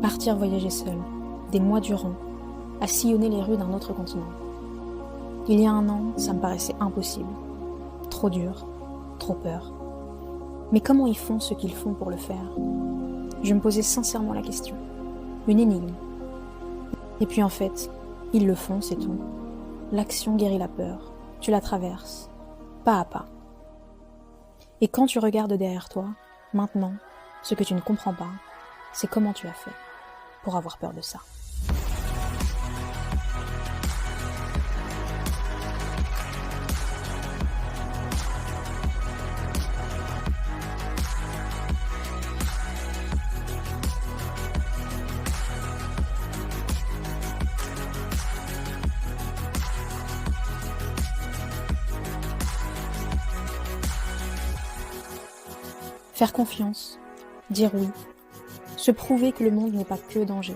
Partir voyager seul, des mois durant, à sillonner les rues d'un autre continent. Il y a un an, ça me paraissait impossible. Trop dur, trop peur. Mais comment ils font ce qu'ils font pour le faire? Je me posais sincèrement la question. Une énigme. Et puis en fait, ils le font, c'est tout. L'action guérit la peur. Tu la traverses, pas à pas. Et quand tu regardes derrière toi, maintenant, ce que tu ne comprends pas, c'est comment tu as fait pour avoir peur de ça. Faire confiance, dire oui, se prouver que le monde n'est pas que danger.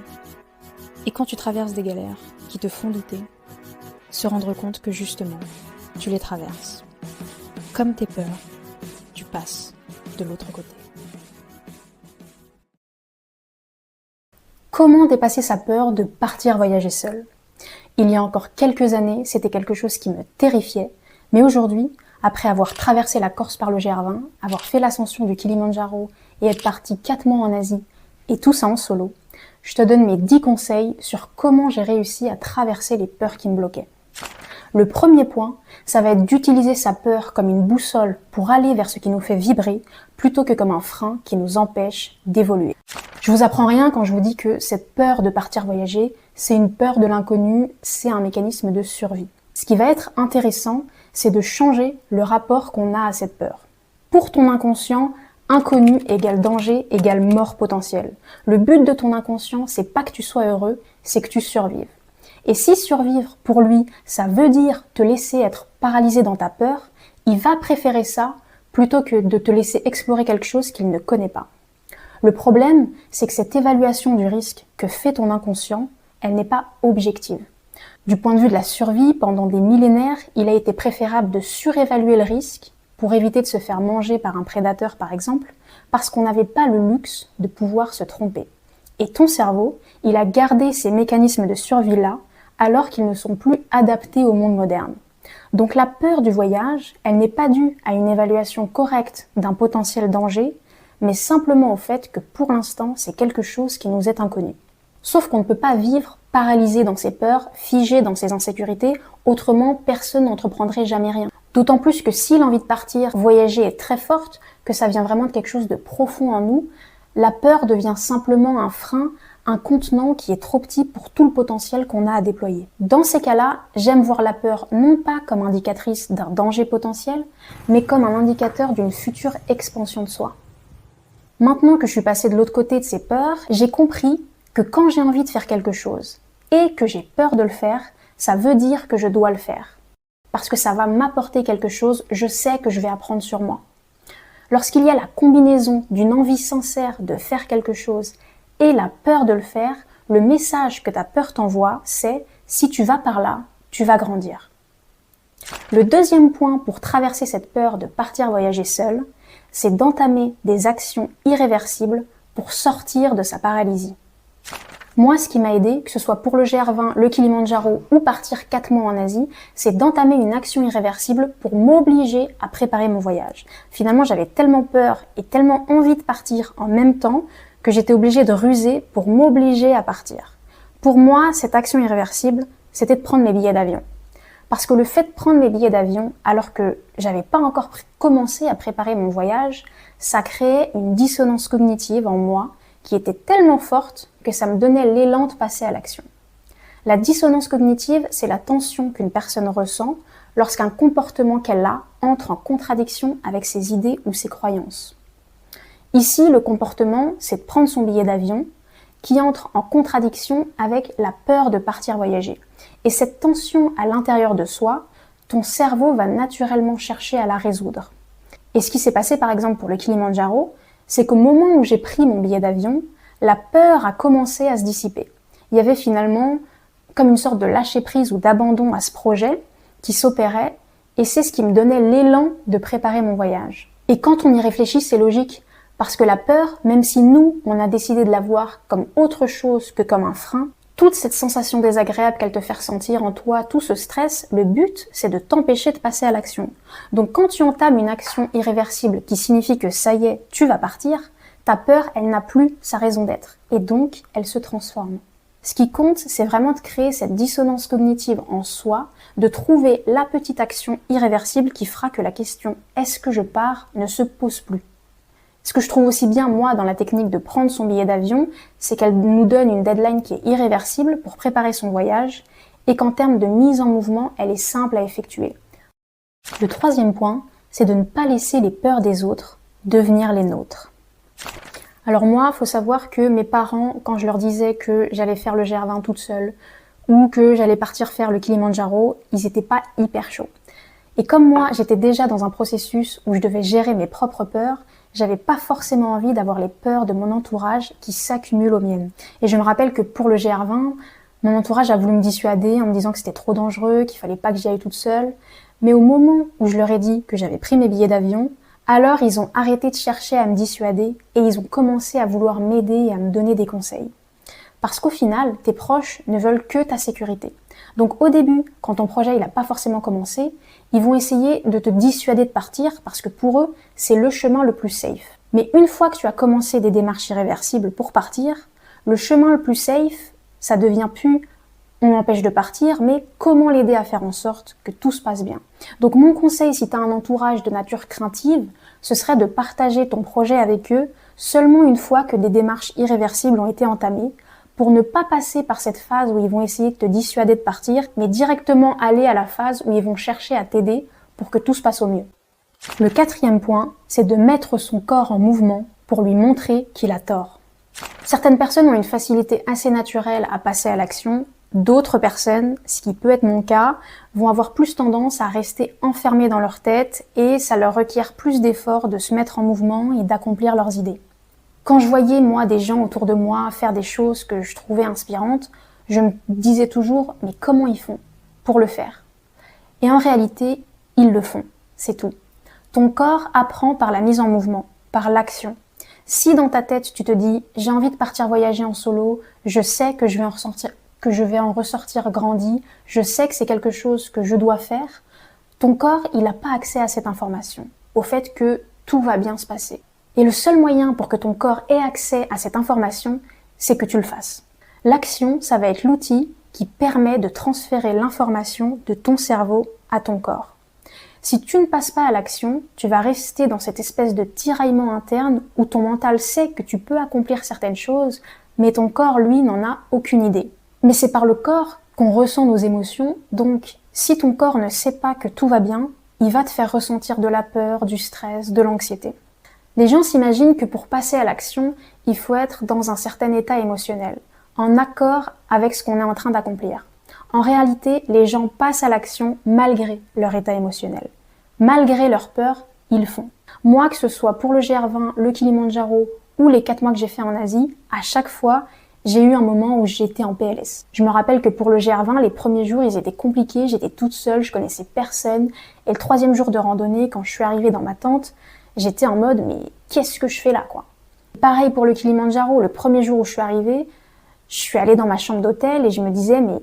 Et quand tu traverses des galères qui te font douter, se rendre compte que justement, tu les traverses. Comme tes peurs, tu passes de l'autre côté. Comment dépasser sa peur de partir voyager seul? Il y a encore quelques années, c'était quelque chose qui me terrifiait, mais aujourd'hui, après avoir traversé la Corse par le GR20, avoir fait l'ascension du Kilimandjaro et être parti 4 mois en Asie, et tout ça en solo, je te donne mes 10 conseils sur comment j'ai réussi à traverser les peurs qui me bloquaient. Le premier point, ça va être d'utiliser sa peur comme une boussole pour aller vers ce qui nous fait vibrer, plutôt que comme un frein qui nous empêche d'évoluer. Je vous apprends rien quand je vous dis que cette peur de partir voyager, c'est une peur de l'inconnu, c'est un mécanisme de survie. Ce qui va être intéressant, c'est de changer le rapport qu'on a à cette peur. Pour ton inconscient, inconnu égale danger égale mort potentielle. Le but de ton inconscient, c'est pas que tu sois heureux, c'est que tu survives. Et si survivre, pour lui, ça veut dire te laisser être paralysé dans ta peur, il va préférer ça plutôt que de te laisser explorer quelque chose qu'il ne connaît pas. Le problème, c'est que cette évaluation du risque que fait ton inconscient, elle n'est pas objective. Du point de vue de la survie, pendant des millénaires, il a été préférable de surévaluer le risque pour éviter de se faire manger par un prédateur par exemple, parce qu'on n'avait pas le luxe de pouvoir se tromper. Et ton cerveau, il a gardé ces mécanismes de survie-là alors qu'ils ne sont plus adaptés au monde moderne. Donc la peur du voyage, elle n'est pas due à une évaluation correcte d'un potentiel danger, mais simplement au fait que pour l'instant, c'est quelque chose qui nous est inconnu. Sauf qu'on ne peut pas vivre paralysé dans ses peurs, figé dans ses insécurités, autrement personne n'entreprendrait jamais rien. D'autant plus que si l'envie de partir, voyager est très forte, que ça vient vraiment de quelque chose de profond en nous, la peur devient simplement un frein, un contenant qui est trop petit pour tout le potentiel qu'on a à déployer. Dans ces cas-là, j'aime voir la peur non pas comme indicatrice d'un danger potentiel, mais comme un indicateur d'une future expansion de soi. Maintenant que je suis passée de l'autre côté de ces peurs, j'ai compris que quand j'ai envie de faire quelque chose et que j'ai peur de le faire, ça veut dire que je dois le faire. Parce que ça va m'apporter quelque chose, je sais que je vais apprendre sur moi. Lorsqu'il y a la combinaison d'une envie sincère de faire quelque chose et la peur de le faire, le message que ta peur t'envoie, c'est « si tu vas par là, tu vas grandir ». Le deuxième point pour traverser cette peur de partir voyager seul, c'est d'entamer des actions irréversibles pour sortir de sa paralysie. Moi, ce qui m'a aidé, que ce soit pour le GR20, le Kilimandjaro ou partir 4 mois en Asie, c'est d'entamer une action irréversible pour m'obliger à préparer mon voyage. Finalement, j'avais tellement peur et tellement envie de partir en même temps que j'étais obligée de ruser pour m'obliger à partir. Pour moi, cette action irréversible, c'était de prendre mes billets d'avion. Parce que le fait de prendre mes billets d'avion, alors que j'avais pas encore commencé à préparer mon voyage, ça créait une dissonance cognitive en moi qui était tellement forte que ça me donnait l'élan de passer à l'action. La dissonance cognitive, c'est la tension qu'une personne ressent lorsqu'un comportement qu'elle a entre en contradiction avec ses idées ou ses croyances. Ici, le comportement, c'est de prendre son billet d'avion qui entre en contradiction avec la peur de partir voyager. Et cette tension à l'intérieur de soi, ton cerveau va naturellement chercher à la résoudre. Et ce qui s'est passé par exemple pour le Kilimandjaro, c'est qu'au moment où j'ai pris mon billet d'avion, la peur a commencé à se dissiper. Il y avait finalement comme une sorte de lâcher-prise ou d'abandon à ce projet qui s'opérait, et c'est ce qui me donnait l'élan de préparer mon voyage. Et quand on y réfléchit, c'est logique. Parce que la peur, même si nous, on a décidé de la voir comme autre chose que comme un frein, toute cette sensation désagréable qu'elle te fait ressentir en toi, tout ce stress, le but, c'est de t'empêcher de passer à l'action. Donc quand tu entames une action irréversible qui signifie que ça y est, tu vas partir, ta peur, elle n'a plus sa raison d'être. Et donc, elle se transforme. Ce qui compte, c'est vraiment de créer cette dissonance cognitive en soi, de trouver la petite action irréversible qui fera que la question « est-ce que je pars ?» ne se pose plus. Ce que je trouve aussi bien, moi, dans la technique de prendre son billet d'avion, c'est qu'elle nous donne une deadline qui est irréversible pour préparer son voyage et qu'en termes de mise en mouvement, elle est simple à effectuer. Le troisième point, c'est de ne pas laisser les peurs des autres devenir les nôtres. Alors moi, faut savoir que mes parents, quand je leur disais que j'allais faire le GR20 toute seule ou que j'allais partir faire le Kilimandjaro, ils étaient pas hyper chauds. Et comme moi, j'étais déjà dans un processus où je devais gérer mes propres peurs, j'avais pas forcément envie d'avoir les peurs de mon entourage qui s'accumulent aux miennes. Et je me rappelle que pour le GR20, mon entourage a voulu me dissuader en me disant que c'était trop dangereux, qu'il fallait pas que j'y aille toute seule. Mais au moment où je leur ai dit que j'avais pris mes billets d'avion, alors ils ont arrêté de chercher à me dissuader et ils ont commencé à vouloir m'aider et à me donner des conseils. Parce qu'au final, tes proches ne veulent que ta sécurité. Donc au début, quand ton projet n'a pas forcément commencé, ils vont essayer de te dissuader de partir parce que pour eux, c'est le chemin le plus safe. Mais une fois que tu as commencé des démarches irréversibles pour partir, le chemin le plus safe, ça devient plus on l'empêche de partir, mais comment l'aider à faire en sorte que tout se passe bien. Donc mon conseil, si tu as un entourage de nature craintive, ce serait de partager ton projet avec eux seulement une fois que des démarches irréversibles ont été entamées, pour ne pas passer par cette phase où ils vont essayer de te dissuader de partir, mais directement aller à la phase où ils vont chercher à t'aider pour que tout se passe au mieux. Le quatrième point, c'est de mettre son corps en mouvement pour lui montrer qu'il a tort. Certaines personnes ont une facilité assez naturelle à passer à l'action. D'autres personnes, ce qui peut être mon cas, vont avoir plus tendance à rester enfermées dans leur tête et ça leur requiert plus d'efforts de se mettre en mouvement et d'accomplir leurs idées. Quand je voyais, moi, des gens autour de moi faire des choses que je trouvais inspirantes, je me disais toujours, mais comment ils font pour le faire? Et en réalité, ils le font, c'est tout. Ton corps apprend par la mise en mouvement, par l'action. Si dans ta tête, tu te dis, j'ai envie de partir voyager en solo, je sais que je vais en ressortir grandi, je sais que c'est quelque chose que je dois faire, ton corps, il n'a pas accès à cette information, au fait que tout va bien se passer. Et le seul moyen pour que ton corps ait accès à cette information, c'est que tu le fasses. L'action, ça va être l'outil qui permet de transférer l'information de ton cerveau à ton corps. Si tu ne passes pas à l'action, tu vas rester dans cette espèce de tiraillement interne où ton mental sait que tu peux accomplir certaines choses, mais ton corps, lui, n'en a aucune idée. Mais c'est par le corps qu'on ressent nos émotions, donc si ton corps ne sait pas que tout va bien, il va te faire ressentir de la peur, du stress, de l'anxiété. Les gens s'imaginent que pour passer à l'action, il faut être dans un certain état émotionnel, en accord avec ce qu'on est en train d'accomplir. En réalité, les gens passent à l'action malgré leur état émotionnel. Malgré leur peur, ils font. Moi, que ce soit pour le GR20, le Kilimandjaro ou les 4 mois que j'ai fait en Asie, à chaque fois, j'ai eu un moment où j'étais en PLS. Je me rappelle que pour le GR20, les premiers jours, ils étaient compliqués, j'étais toute seule, je connaissais personne. Et le 3e jour de randonnée, quand je suis arrivée dans ma tente, j'étais en mode, mais qu'est-ce que je fais là, quoi? Pareil pour le Kilimandjaro, le premier jour où je suis arrivée, je suis allée dans ma chambre d'hôtel et je me disais, mais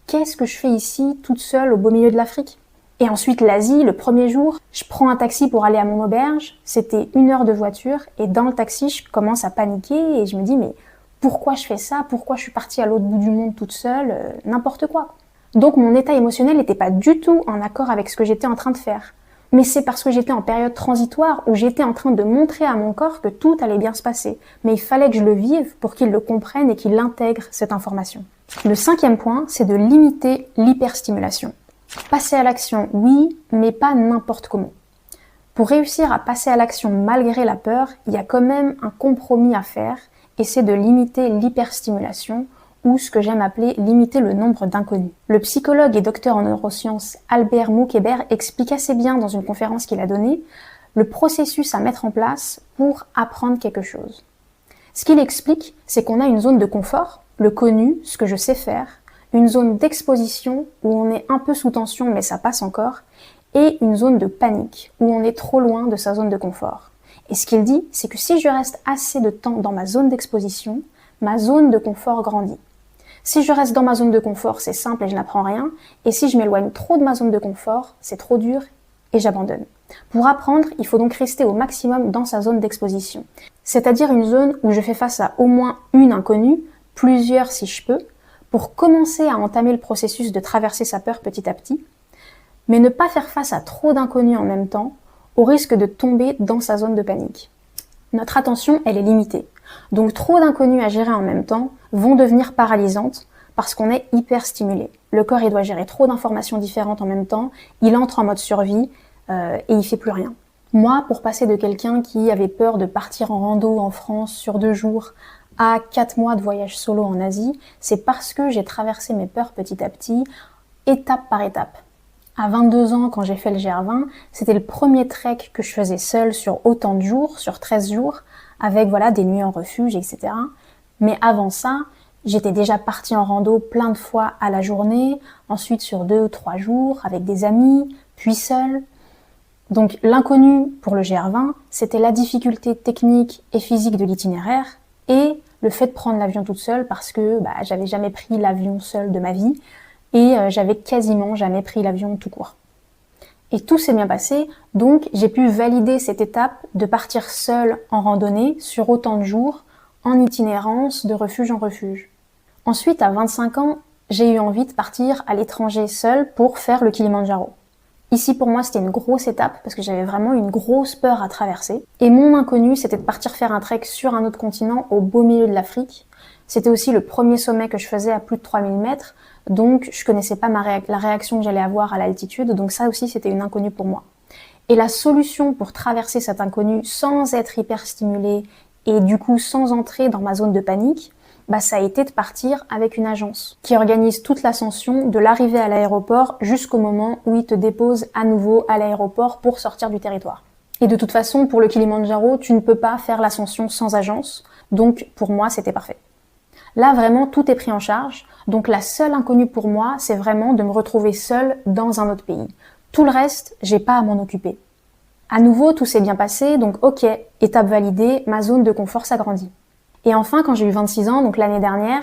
qu'est-ce que je fais ici, toute seule, au beau milieu de l'Afrique? Et ensuite, l'Asie, le premier jour, je prends un taxi pour aller à mon auberge, c'était 1 heure de voiture, et dans le taxi, je commence à paniquer et je me dis, mais pourquoi je fais ça? Pourquoi je suis partie à l'autre bout du monde toute seule? N'importe quoi. Donc mon état émotionnel n'était pas du tout en accord avec ce que j'étais en train de faire. Mais c'est parce que j'étais en période transitoire où j'étais en train de montrer à mon corps que tout allait bien se passer. Mais il fallait que je le vive pour qu'il le comprenne et qu'il intègre cette information. Le 5e point, c'est de limiter l'hyperstimulation. Passer à l'action, oui, mais pas n'importe comment. Pour réussir à passer à l'action malgré la peur, il y a quand même un compromis à faire et c'est de limiter l'hyperstimulation ou ce que j'aime appeler limiter le nombre d'inconnus. Le psychologue et docteur en neurosciences Albert Moukébert explique assez bien dans une conférence qu'il a donnée le processus à mettre en place pour apprendre quelque chose. Ce qu'il explique, c'est qu'on a une zone de confort, le connu, ce que je sais faire, une zone d'exposition où on est un peu sous tension mais ça passe encore, et une zone de panique où on est trop loin de sa zone de confort. Et ce qu'il dit, c'est que si je reste assez de temps dans ma zone d'exposition, ma zone de confort grandit. Si je reste dans ma zone de confort, c'est simple et je n'apprends rien. Et si je m'éloigne trop de ma zone de confort, c'est trop dur et j'abandonne. Pour apprendre, il faut donc rester au maximum dans sa zone d'exposition. C'est-à-dire une zone où je fais face à au moins une inconnue, plusieurs si je peux, pour commencer à entamer le processus de traverser sa peur petit à petit, mais ne pas faire face à trop d'inconnus en même temps, au risque de tomber dans sa zone de panique. Notre attention, elle est limitée. Donc trop d'inconnus à gérer en même temps vont devenir paralysantes parce qu'on est hyper stimulé. Le corps, il doit gérer trop d'informations différentes en même temps, il entre en mode survie et il fait plus rien. Moi, pour passer de quelqu'un qui avait peur de partir en rando en France sur 2 jours à 4 mois de voyage solo en Asie, c'est parce que j'ai traversé mes peurs petit à petit, étape par étape. À 22 ans, quand j'ai fait le GR20, c'était le premier trek que je faisais seule sur autant de jours, sur 13 jours, avec des nuits en refuge, etc. Mais avant ça, j'étais déjà partie en rando plein de fois à la journée, ensuite sur 2 ou 3 jours, avec des amis, puis seule. Donc l'inconnu pour le GR20, c'était la difficulté technique et physique de l'itinéraire et le fait de prendre l'avion toute seule parce que j'avais jamais pris l'avion seule de ma vie et j'avais quasiment jamais pris l'avion tout court. Et tout s'est bien passé, donc j'ai pu valider cette étape de partir seule en randonnée sur autant de jours, en itinérance de refuge en refuge. Ensuite, à 25 ans, j'ai eu envie de partir à l'étranger seule pour faire le Kilimandjaro. Ici, pour moi, c'était une grosse étape parce que j'avais vraiment une grosse peur à traverser. Et mon inconnu, c'était de partir faire un trek sur un autre continent au beau milieu de l'Afrique. C'était aussi le premier sommet que je faisais à plus de 3000 mètres, donc je connaissais pas la réaction que j'allais avoir à l'altitude, donc ça aussi c'était une inconnue pour moi. Et la solution pour traverser cet inconnu sans être hyper stimulée et du coup sans entrer dans ma zone de panique, ça a été de partir avec une agence qui organise toute l'ascension de l'arrivée à l'aéroport jusqu'au moment où il te dépose à nouveau à l'aéroport pour sortir du territoire. Et de toute façon, pour le Kilimandjaro, tu ne peux pas faire l'ascension sans agence, donc pour moi c'était parfait. Là, vraiment, tout est pris en charge. Donc, la seule inconnue pour moi, c'est vraiment de me retrouver seule dans un autre pays. Tout le reste, j'ai pas à m'en occuper. À nouveau, tout s'est bien passé. Donc, ok, étape validée, ma zone de confort s'agrandit. Et enfin, quand j'ai eu 26 ans, donc l'année dernière,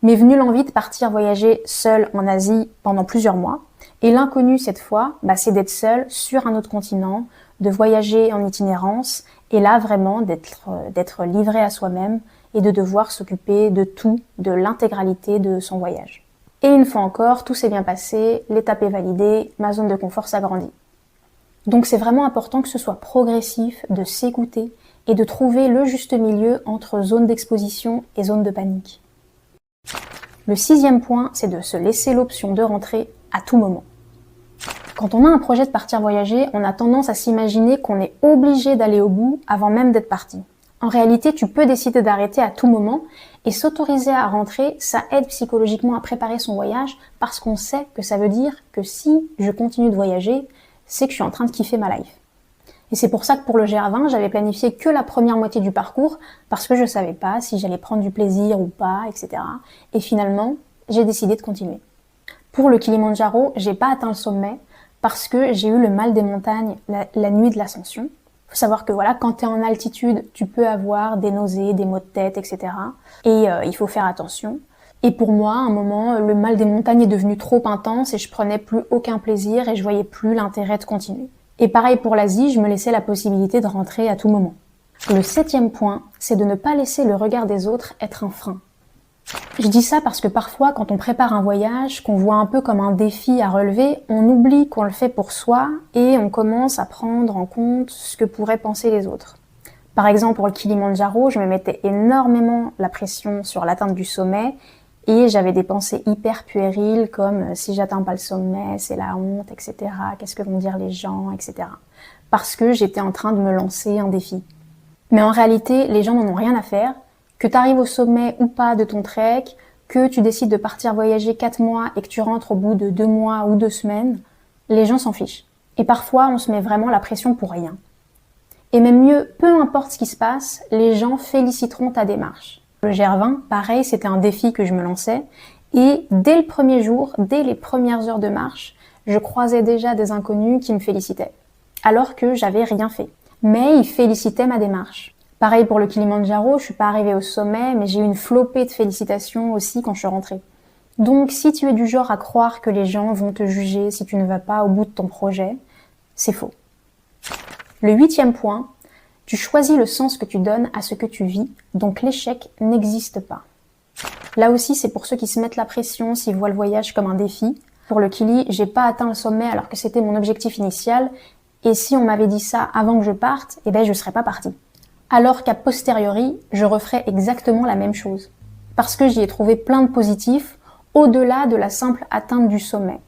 m'est venue l'envie de partir voyager seule en Asie pendant plusieurs mois. Et l'inconnu, cette fois, c'est d'être seule sur un autre continent, de voyager en itinérance, et là, vraiment, d'être livrée à soi-même, et de devoir s'occuper de tout, de l'intégralité de son voyage. Et une fois encore, tout s'est bien passé, l'étape est validée, ma zone de confort s'agrandit. Donc c'est vraiment important que ce soit progressif, de s'écouter et de trouver le juste milieu entre zone d'exposition et zone de panique. Le 6e point, c'est de se laisser l'option de rentrer à tout moment. Quand on a un projet de partir voyager, on a tendance à s'imaginer qu'on est obligé d'aller au bout avant même d'être parti. En réalité, tu peux décider d'arrêter à tout moment et s'autoriser à rentrer, ça aide psychologiquement à préparer son voyage parce qu'on sait que ça veut dire que si je continue de voyager, c'est que je suis en train de kiffer ma life. Et c'est pour ça que pour le GR20, j'avais planifié que la première moitié du parcours parce que je savais pas si j'allais prendre du plaisir ou pas, etc. Et finalement, j'ai décidé de continuer. Pour le Kilimandjaro, j'ai pas atteint le sommet parce que j'ai eu le mal des montagnes la nuit de l'ascension. Faut savoir que quand tu es en altitude, tu peux avoir des nausées, des maux de tête, etc. Et il faut faire attention. Et pour moi, à un moment, le mal des montagnes est devenu trop intense et je prenais plus aucun plaisir et je voyais plus l'intérêt de continuer. Et pareil pour l'Asie, je me laissais la possibilité de rentrer à tout moment. Le 7e point, c'est de ne pas laisser le regard des autres être un frein. Je dis ça parce que parfois, quand on prépare un voyage, qu'on voit un peu comme un défi à relever, on oublie qu'on le fait pour soi et on commence à prendre en compte ce que pourraient penser les autres. Par exemple, pour le Kilimandjaro, je me mettais énormément la pression sur l'atteinte du sommet et j'avais des pensées hyper puériles comme si j'atteins pas le sommet, c'est la honte, etc. Qu'est-ce que vont dire les gens, etc. Parce que j'étais en train de me lancer un défi. Mais en réalité, les gens n'en ont rien à faire. Que tu arrives au sommet ou pas de ton trek, que tu décides de partir voyager 4 mois et que tu rentres au bout de 2 mois ou 2 semaines, les gens s'en fichent. Et parfois, on se met vraiment la pression pour rien. Et même mieux, peu importe ce qui se passe, les gens féliciteront ta démarche. Le GR20, pareil, c'était un défi que je me lançais. Et dès le premier jour, dès les premières heures de marche, je croisais déjà des inconnus qui me félicitaient. Alors que j'avais rien fait. Mais il félicitait ma démarche. Pareil pour le Kilimandjaro, je suis pas arrivée au sommet, mais j'ai eu une flopée de félicitations aussi quand je suis rentrée. Donc si tu es du genre à croire que les gens vont te juger si tu ne vas pas au bout de ton projet, c'est faux. Le 8e point, tu choisis le sens que tu donnes à ce que tu vis, donc l'échec n'existe pas. Là aussi, c'est pour ceux qui se mettent la pression s'ils voient le voyage comme un défi. Pour le Kili, j'ai pas atteint le sommet alors que c'était mon objectif initial, et si on m'avait dit ça avant que je parte, je serais pas partie. Alors qu'à posteriori, je referais exactement la même chose. Parce que j'y ai trouvé plein de positifs, au-delà de la simple atteinte du sommet.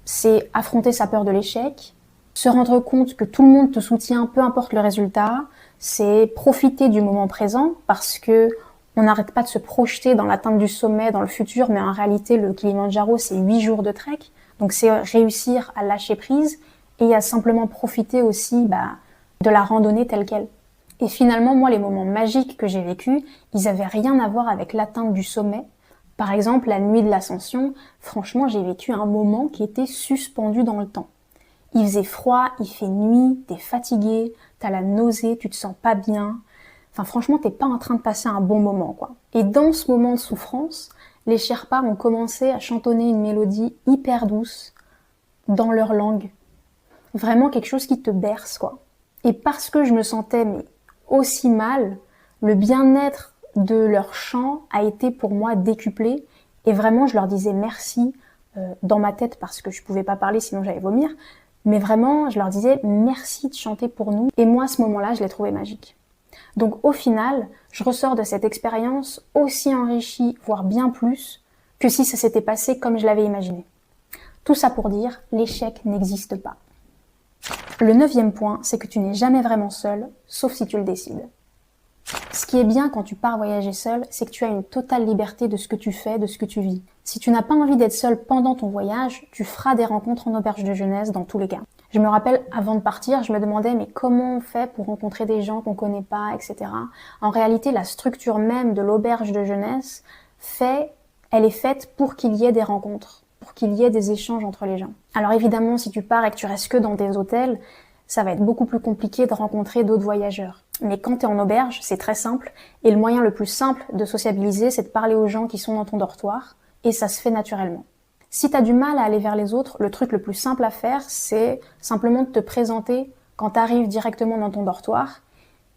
C'est affronter sa peur de l'échec, se rendre compte que tout le monde te soutient, peu importe le résultat, c'est profiter du moment présent, parce que on n'arrête pas de se projeter dans l'atteinte du sommet, dans le futur, mais en réalité, le Kilimandjaro, c'est 8 jours de trek, donc c'est réussir à lâcher prise et à simplement profiter aussi de la randonnée telle qu'elle. Et finalement, moi, les moments magiques que j'ai vécus, ils avaient rien à voir avec l'atteinte du sommet. Par exemple, la nuit de l'ascension, franchement, j'ai vécu un moment qui était suspendu dans le temps. Il faisait froid, il fait nuit, t'es fatigué, t'as la nausée, tu te sens pas bien. Enfin, franchement, t'es pas en train de passer un bon moment, quoi. Et dans ce moment de souffrance, les Sherpas ont commencé à chantonner une mélodie hyper douce dans leur langue. Vraiment quelque chose qui te berce, quoi. Et parce que je me sentais aussi mal, le bien-être de leur chant a été pour moi décuplé. Et vraiment, je leur disais merci dans ma tête parce que je pouvais pas parler sinon j'allais vomir. Mais vraiment, je leur disais merci de chanter pour nous. Et moi, à ce moment-là, je l'ai trouvé magique. Donc au final, je ressors de cette expérience aussi enrichie, voire bien plus, que si ça s'était passé comme je l'avais imaginé. Tout ça pour dire, l'échec n'existe pas. Le 9e point, c'est que tu n'es jamais vraiment seul, sauf si tu le décides. Ce qui est bien quand tu pars voyager seul, c'est que tu as une totale liberté de ce que tu fais, de ce que tu vis. Si tu n'as pas envie d'être seul pendant ton voyage, tu feras des rencontres en auberge de jeunesse dans tous les cas. Je me rappelle, avant de partir, je me demandais mais comment on fait pour rencontrer des gens qu'on connaît pas, etc. En réalité, la structure même de l'auberge de jeunesse elle est faite pour qu'il y ait des rencontres, pour qu'il y ait des échanges entre les gens. Alors évidemment, si tu pars et que tu restes que dans des hôtels, ça va être beaucoup plus compliqué de rencontrer d'autres voyageurs. Mais quand tu es en auberge, c'est très simple, et le moyen le plus simple de sociabiliser, c'est de parler aux gens qui sont dans ton dortoir, et ça se fait naturellement. Si tu as du mal à aller vers les autres, le truc le plus simple à faire, c'est simplement de te présenter quand tu arrives directement dans ton dortoir.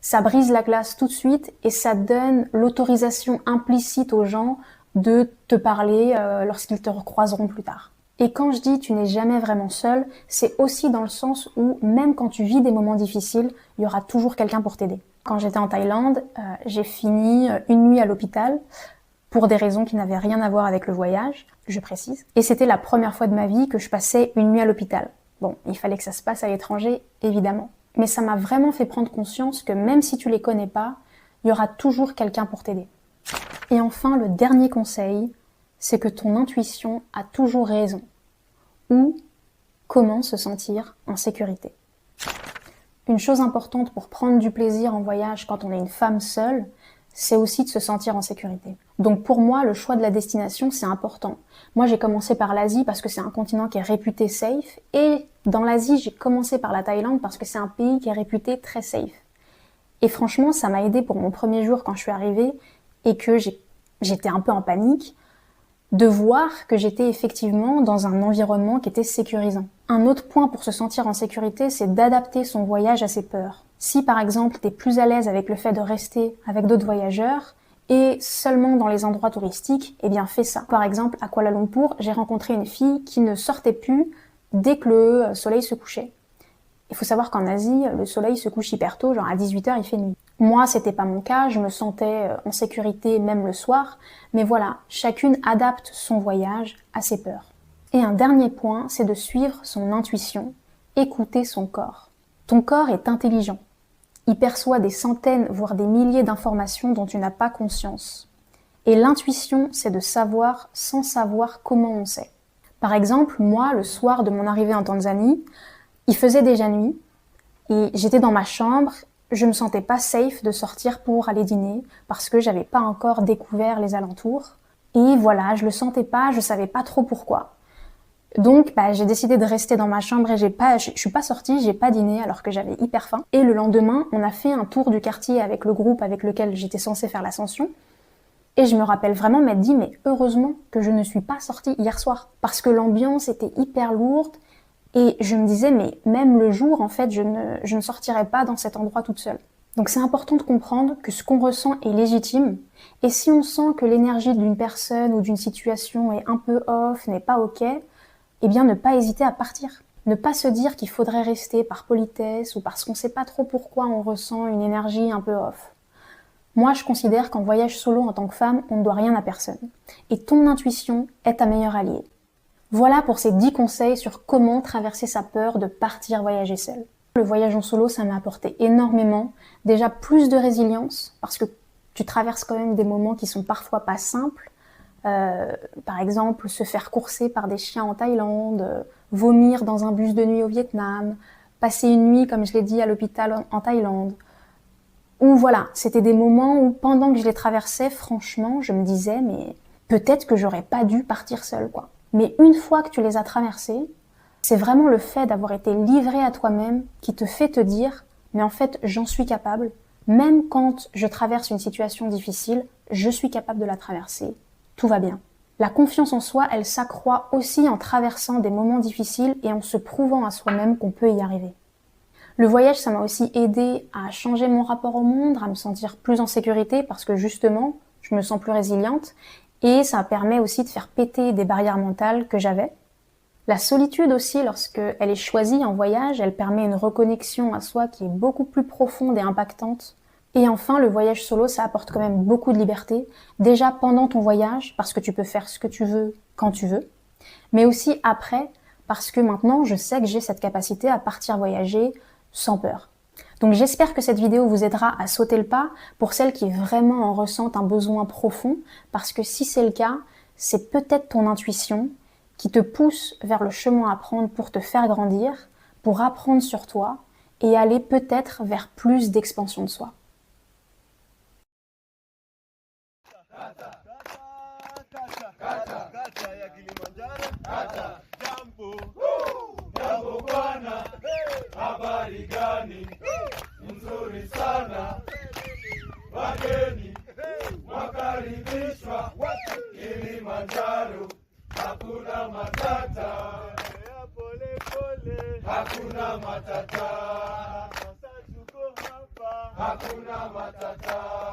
Ça brise la glace tout de suite, et ça donne l'autorisation implicite aux gens de te parler lorsqu'ils te recroiseront plus tard. Et quand je dis tu n'es jamais vraiment seul, c'est aussi dans le sens où même quand tu vis des moments difficiles, il y aura toujours quelqu'un pour t'aider. Quand j'étais en Thaïlande, j'ai fini une nuit à l'hôpital pour des raisons qui n'avaient rien à voir avec le voyage, je précise. Et c'était la première fois de ma vie que je passais une nuit à l'hôpital. Bon, il fallait que ça se passe à l'étranger, évidemment. Mais ça m'a vraiment fait prendre conscience que même si tu les connais pas, il y aura toujours quelqu'un pour t'aider. Et enfin, le dernier conseil, c'est que ton intuition a toujours raison. Ou comment se sentir en sécurité. Une chose importante pour prendre du plaisir en voyage quand on est une femme seule, c'est aussi de se sentir en sécurité. Donc pour moi, le choix de la destination, c'est important. Moi, j'ai commencé par l'Asie parce que c'est un continent qui est réputé safe. Et dans l'Asie, j'ai commencé par la Thaïlande parce que c'est un pays qui est réputé très safe. Et franchement, ça m'a aidé pour mon premier jour quand je suis arrivée et que j'étais un peu en panique, de voir que j'étais effectivement dans un environnement qui était sécurisant. Un autre point pour se sentir en sécurité, c'est d'adapter son voyage à ses peurs. Si par exemple, tu es plus à l'aise avec le fait de rester avec d'autres voyageurs et seulement dans les endroits touristiques, eh bien fais ça. Par exemple, à Kuala Lumpur, j'ai rencontré une fille qui ne sortait plus dès que le soleil se couchait. Il faut savoir qu'en Asie, le soleil se couche hyper tôt, genre à 18h, il fait nuit. Moi, c'était pas mon cas, je me sentais en sécurité même le soir, mais voilà, chacune adapte son voyage à ses peurs. Et un dernier point, c'est de suivre son intuition, écouter son corps. Ton corps est intelligent. Il perçoit des centaines, voire des milliers d'informations dont tu n'as pas conscience. Et l'intuition, c'est de savoir sans savoir comment on sait. Par exemple, moi, le soir de mon arrivée en Tanzanie, il faisait déjà nuit, et j'étais dans ma chambre. Je me sentais pas safe de sortir pour aller dîner parce que j'avais pas encore découvert les alentours. Et voilà, je le sentais pas, je savais pas trop pourquoi. Donc, j'ai décidé de rester dans ma chambre et je suis pas sortie, j'ai pas dîné alors que j'avais hyper faim. Et le lendemain, on a fait un tour du quartier avec le groupe avec lequel j'étais censée faire l'ascension. Et je me rappelle vraiment m'être dit, mais heureusement que je ne suis pas sortie hier soir. Parce que l'ambiance était hyper lourde et je me disais, mais même le jour, en fait, je ne sortirais pas dans cet endroit toute seule. Donc c'est important de comprendre que ce qu'on ressent est légitime. Et si on sent que l'énergie d'une personne ou d'une situation est un peu off, n'est pas ok, eh bien ne pas hésiter à partir. Ne pas se dire qu'il faudrait rester par politesse ou parce qu'on sait pas trop pourquoi on ressent une énergie un peu off. Moi, je considère qu'en voyage solo en tant que femme, on ne doit rien à personne. Et ton intuition est ta meilleure alliée. Voilà pour ces 10 conseils sur comment traverser sa peur de partir voyager seule. Le voyage en solo, ça m'a apporté énormément. Déjà plus de résilience, parce que tu traverses quand même des moments qui sont parfois pas simples. Par exemple, se faire courser par des chiens en Thaïlande, vomir dans un bus de nuit au Vietnam, passer une nuit, comme je l'ai dit, à l'hôpital en Thaïlande. Ou voilà, c'était des moments où pendant que je les traversais, franchement, je me disais, mais peut-être que j'aurais pas dû partir seule, quoi. Mais une fois que tu les as traversés, c'est vraiment le fait d'avoir été livré à toi-même qui te fait te dire, mais en fait, j'en suis capable. Même quand je traverse une situation difficile, je suis capable de la traverser. Tout va bien. La confiance en soi, elle s'accroît aussi en traversant des moments difficiles et en se prouvant à soi-même qu'on peut y arriver. Le voyage, ça m'a aussi aidé à changer mon rapport au monde, à me sentir plus en sécurité parce que justement, je me sens plus résiliente et ça permet aussi de faire péter des barrières mentales que j'avais. La solitude aussi, lorsqu'elle est choisie en voyage, elle permet une reconnexion à soi qui est beaucoup plus profonde et impactante. Et enfin, le voyage solo, ça apporte quand même beaucoup de liberté. Déjà pendant ton voyage, parce que tu peux faire ce que tu veux, quand tu veux. Mais aussi après, parce que maintenant, je sais que j'ai cette capacité à partir voyager sans peur. Donc j'espère que cette vidéo vous aidera à sauter le pas pour celles qui vraiment en ressentent un besoin profond, parce que si c'est le cas, c'est peut-être ton intuition qui te pousse vers le chemin à prendre pour te faire grandir, pour apprendre sur toi et aller peut-être vers plus d'expansion de soi. Jambo bwana, habari gani? Nzuri sana, wageni wakaribishwa Kilimanjaro, hakuna matata, hakuna matata, hakuna matata.